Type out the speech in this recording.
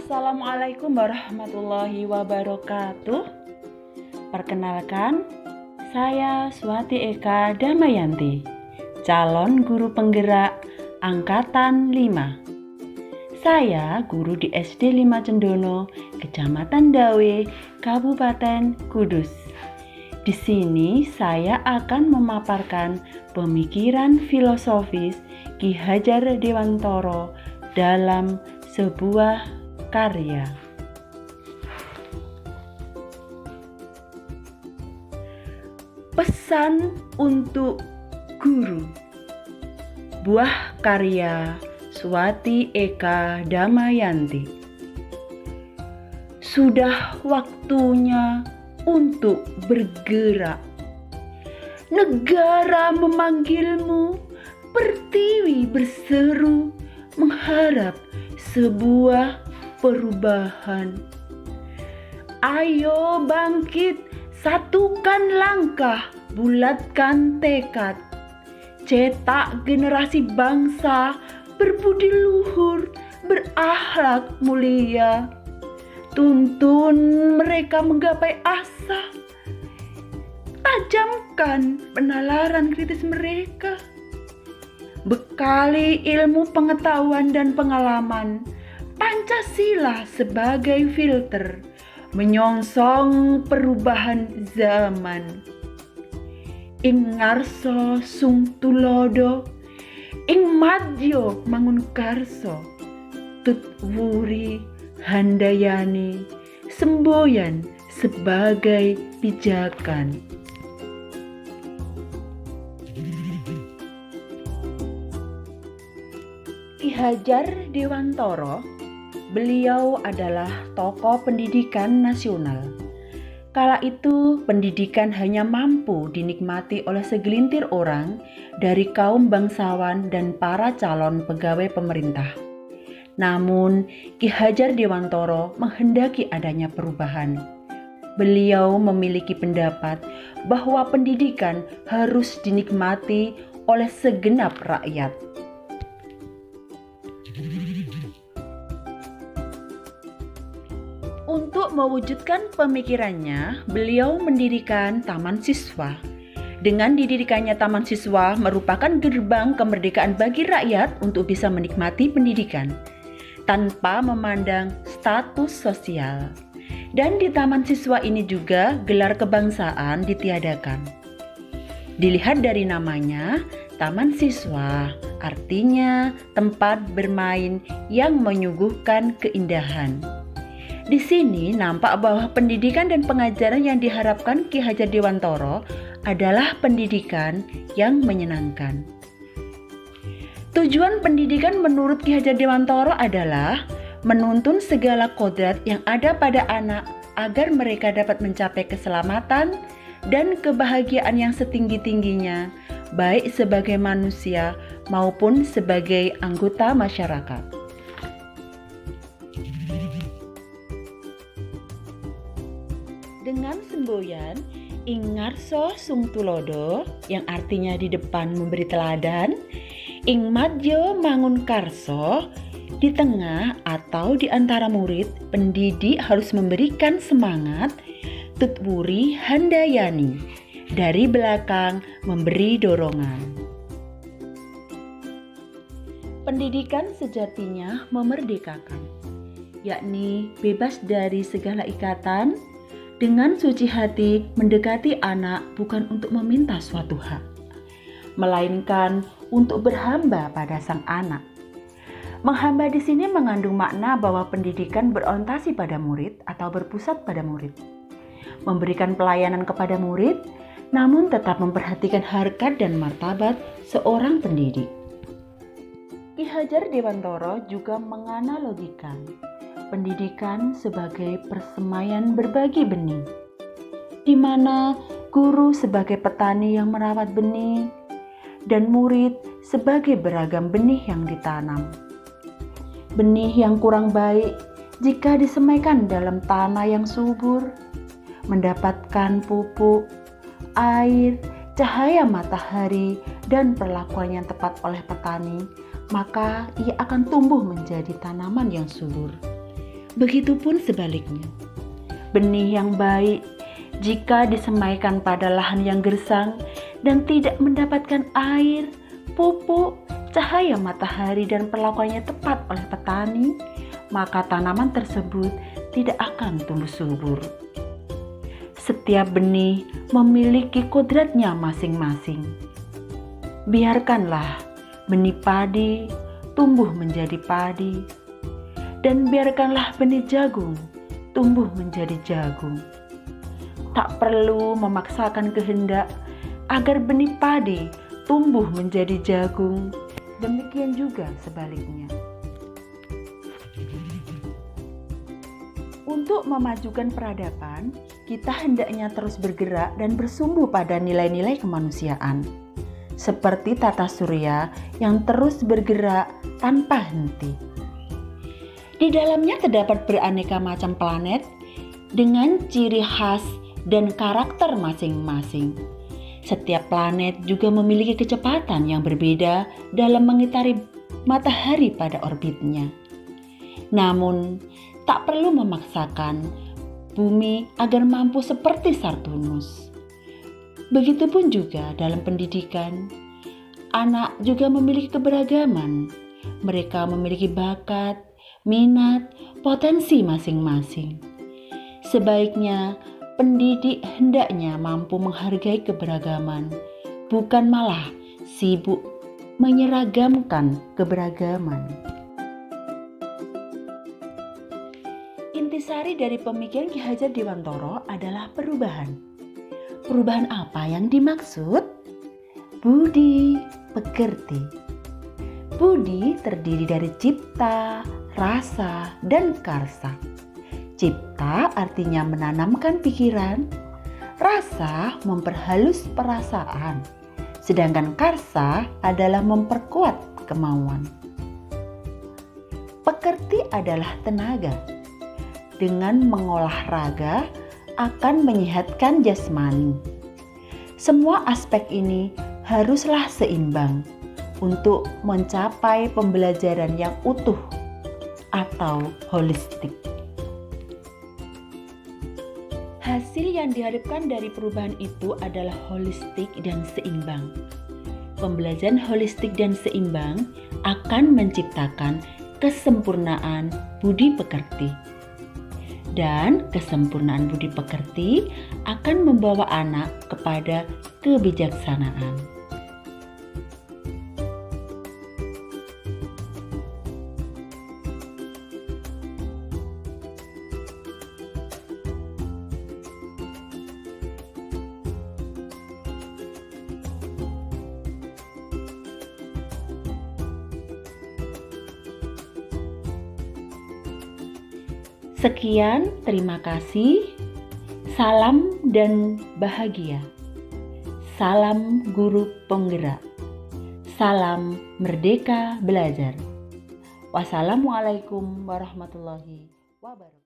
Assalamualaikum warahmatullahi wabarakatuh. Perkenalkan, saya Swati Eka Damayanti, calon guru penggerak Angkatan 5. Saya guru di SD 5 Cendono, Kecamatan Dawe, Kabupaten Kudus. Di sini saya akan memaparkan pemikiran filosofis Ki Hajar Dewantara dalam sebuah karya. Pesan untuk guru. Buah karya Swati Eka Damayanti. Sudah waktunya untuk bergerak. Negara memanggilmu, pertiwi berseru, mengharap sebuah perubahan. Ayo bangkit, satukan langkah, bulatkan tekad. Cetak generasi bangsa berbudi luhur, berakhlak mulia. Tuntun mereka menggapai asa. Tajamkan penalaran kritis mereka. Bekali ilmu pengetahuan dan pengalaman. Pancasila sebagai filter menyongsong perubahan zaman. Ing ngarso sung tulodo, ing madyo mangun karso, tutwuri handayani, semboyan sebagai pijakan. Ki Hajar Dewantara, beliau adalah tokoh pendidikan nasional. Kala itu, pendidikan hanya mampu dinikmati oleh segelintir orang dari kaum bangsawan dan para calon pegawai pemerintah. Namun, Ki Hajar Dewantara menghendaki adanya perubahan. Beliau memiliki pendapat bahwa pendidikan harus dinikmati oleh segenap rakyat. Untuk mewujudkan pemikirannya, beliau mendirikan Taman Siswa. Dengan didirikannya Taman Siswa merupakan gerbang kemerdekaan bagi rakyat untuk bisa menikmati pendidikan tanpa memandang status sosial. Dan di Taman Siswa ini juga gelar kebangsaan ditiadakan. Dilihat dari namanya, Taman Siswa artinya tempat bermain yang menyuguhkan keindahan. Di sini nampak bahwa pendidikan dan pengajaran yang diharapkan Ki Hajar Dewantara adalah pendidikan yang menyenangkan. Tujuan pendidikan menurut Ki Hajar Dewantara adalah menuntun segala kodrat yang ada pada anak agar mereka dapat mencapai keselamatan dan kebahagiaan yang setinggi-tingginya, baik sebagai manusia maupun sebagai anggota masyarakat. Dengan semboyan ing ngarso sung tulodo, yang artinya di depan memberi teladan, ing madyo mangun karso, di tengah atau di antara murid, pendidik harus memberikan semangat, tutwuri handayani, dari belakang memberi dorongan. Pendidikan sejatinya memerdekakan, yakni bebas dari segala ikatan. Dengan suci hati mendekati anak bukan untuk meminta suatu hak, melainkan untuk berhamba pada sang anak. Menghamba di sini mengandung makna bahwa pendidikan berorientasi pada murid atau berpusat pada murid. Memberikan pelayanan kepada murid, namun tetap memperhatikan harkat dan martabat seorang pendidik. Ki Hajar Dewantara juga menganalogikan pendidikan sebagai persemaian berbagi benih, di mana guru sebagai petani yang merawat benih dan murid sebagai beragam benih yang ditanam. Benih yang kurang baik jika disemaikan dalam tanah yang subur, mendapatkan pupuk, air, cahaya matahari, dan perlakuan yang tepat oleh petani, maka ia akan tumbuh menjadi tanaman yang subur. Begitupun sebaliknya, benih yang baik jika disemaikan pada lahan yang gersang dan tidak mendapatkan air, pupuk, cahaya matahari dan perlakuannya tepat oleh petani, maka tanaman tersebut tidak akan tumbuh subur. Setiap benih memiliki kodratnya masing-masing. Biarkanlah benih padi tumbuh menjadi padi, dan biarkanlah benih jagung tumbuh menjadi jagung. Tak perlu memaksakan kehendak agar benih padi tumbuh menjadi jagung. Demikian juga sebaliknya. Untuk memajukan peradaban, kita hendaknya terus bergerak dan bersumbu pada nilai-nilai kemanusiaan, seperti tata surya yang terus bergerak tanpa henti. Di dalamnya terdapat beraneka macam planet dengan ciri khas dan karakter masing-masing. Setiap planet juga memiliki kecepatan yang berbeda dalam mengitari matahari pada orbitnya. Namun, tak perlu memaksakan bumi agar mampu seperti Saturnus. Begitupun juga dalam pendidikan, anak juga memiliki keberagaman. Mereka memiliki bakat, minat, potensi masing-masing. Sebaiknya pendidik hendaknya mampu menghargai keberagaman, bukan malah sibuk menyeragamkan keberagaman. Intisari dari pemikiran Ki Hajar Dewantara adalah perubahan. Perubahan apa yang dimaksud? Budi pekerti. Budi terdiri dari cipta, rasa, dan karsa. Cipta artinya menanamkan pikiran, rasa memperhalus perasaan, sedangkan karsa adalah memperkuat kemauan. Pekerti adalah tenaga. Dengan mengolah raga akan menyehatkan jasmani. Semua aspek ini haruslah seimbang untuk mencapai pembelajaran yang utuh atau holistik. Hasil yang diharapkan dari perubahan itu adalah holistik dan seimbang. Pembelajaran holistik dan seimbang akan menciptakan kesempurnaan budi pekerti. Dan kesempurnaan budi pekerti akan membawa anak kepada kebijaksanaan. Sekian, terima kasih. Salam dan bahagia. Salam guru penggerak. Salam merdeka belajar. Wassalamualaikum warahmatullahi wabarakatuh.